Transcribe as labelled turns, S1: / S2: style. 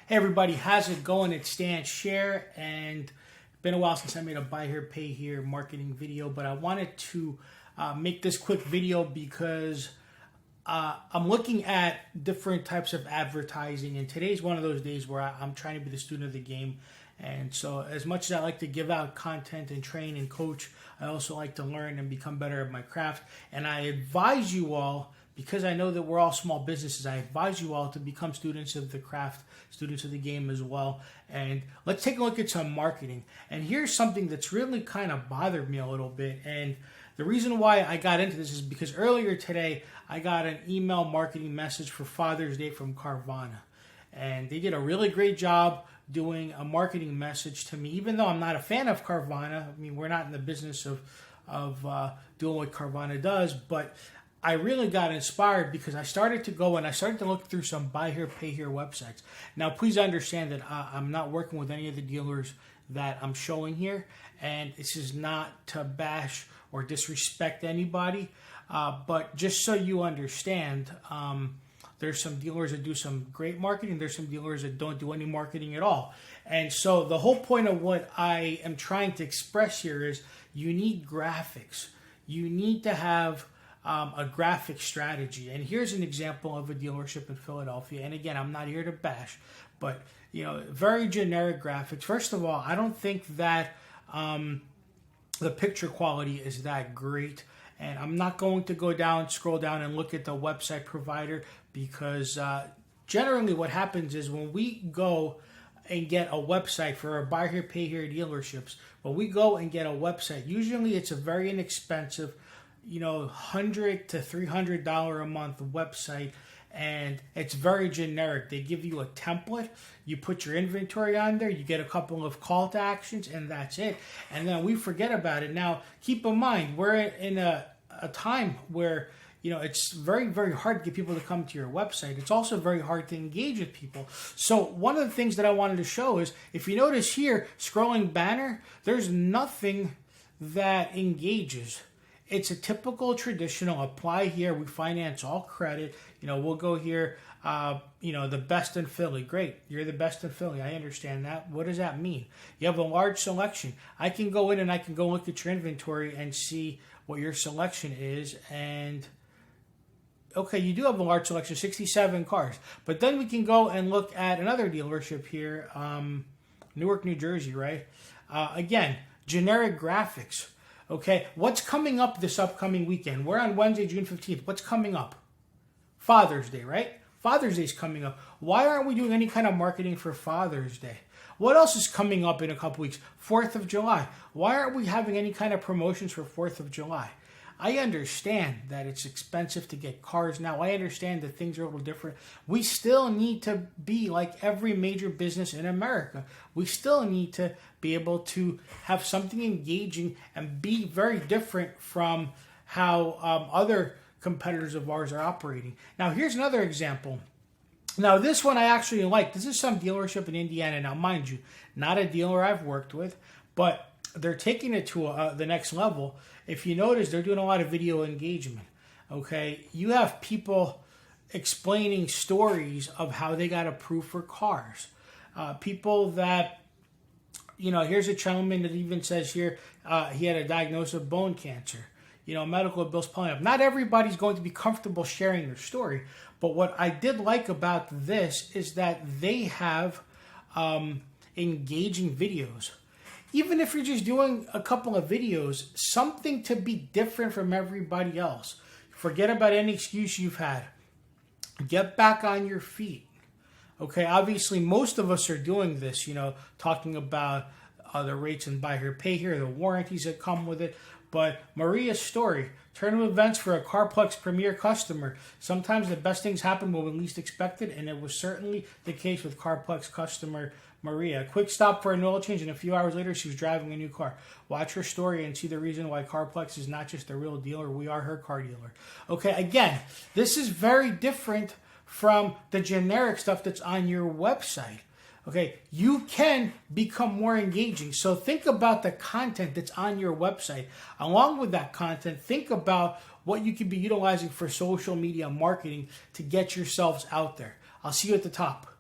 S1: Hey everybody, how's it going? It's Sher, and it's been a while since I made a buy here, pay here marketing video, but I wanted to make this quick video because I'm looking at different types of advertising, and today's one of those days where I'm trying to be the student of the game. And so as much as I like to give out content and train and coach, I also like to learn and become better at my craft. And I advise you all, because I know that we're all small businesses, I advise you all to become students of the craft, students of the game as well. And let's take a look at some marketing. And here's something that's really kind of bothered me a little bit. And the reason why I got into this is because earlier today, I got an email marketing message for Father's Day from Carvana. And they did a really great job doing a marketing message to me, even though I'm not a fan of Carvana. I mean, we're not in the business of doing what Carvana does, but I really got inspired because I started to go and I started to look through some buy here, pay here websites. Now, please understand that I'm not working with any of the dealers that I'm showing here, and this is not to bash or disrespect anybody, but just so you understand, there's some dealers that do some great marketing. There's some dealers that don't do any marketing at all. And so the whole point of what I am trying to express here is you need graphics. You need to have a graphic strategy. And here's an example of a dealership in Philadelphia. And again, I'm not here to bash, but very generic graphics. First of all, I don't think that the picture quality is that great. And I'm not going to scroll down and look at the website provider because generally what happens is when we go and get a website for our buy here, pay here dealerships, when we go and get a website, usually it's a very inexpensive, $100 to $300 a month website, and it's very generic. They give you a template, you put your inventory on there, you get a couple of call to actions, and that's it. And then we forget about it. Now, keep in mind, we're in a time where it's very, very hard to get people to come to your website. It's also very hard to engage with people. So one of the things that I wanted to show is, if you notice here, scrolling banner, there's nothing that engages. It's a typical traditional apply here. We finance all credit. We'll go here. The best in Philly. Great. You're the best in Philly. I understand that. What does that mean? You have a large selection. I can go in and I can go look at your inventory and see what your selection is. And okay, you do have a large selection, 67 cars. But then we can go and look at another dealership here, Newark, New Jersey, right? Again, generic graphics. Okay, what's coming up this upcoming weekend? We're on Wednesday, June 15th. What's coming up? Father's Day, right? Father's Day is coming up. Why aren't we doing any kind of marketing for Father's Day? What else is coming up in a couple weeks? 4th of July. Why aren't we having any kind of promotions for 4th of July? I understand that it's expensive to get cars now. I understand that things are a little different. We still need to be like every major business in America. We still need to be able to have something engaging and be very different from how other competitors of ours are operating. Now, here's another example. Now, this one I actually like. This is some dealership in Indiana. Now, mind you, not a dealer I've worked with, but they're taking it to the next level. If you notice, they're doing a lot of video engagement. Okay, you have people explaining stories of how they got approved for cars. People that, here's a gentleman that even says here he had a diagnosis of bone cancer. Medical bills piling up. Not everybody's going to be comfortable sharing their story, but what I did like about this is that they have engaging videos. Even if you're just doing a couple of videos, something to be different from everybody else. Forget about any excuse you've had. Get back on your feet. Okay, obviously most of us are doing this, talking about the rates and buy here, pay here, the warranties that come with it. But Maria's story, turn of events for a Carplex Premier customer. Sometimes the best things happen when we least expect it, and it was certainly the case with Carplex customer Maria. A quick stop for an oil change, and a few hours later, she was driving a new car. Watch her story and see the reason why Carplex is not just a real dealer. We are her car dealer. Okay, again, this is very different from the generic stuff that's on your website. Okay, you can become more engaging. So think about the content that's on your website. Along with that content, think about what you could be utilizing for social media marketing to get yourselves out there. I'll see you at the top.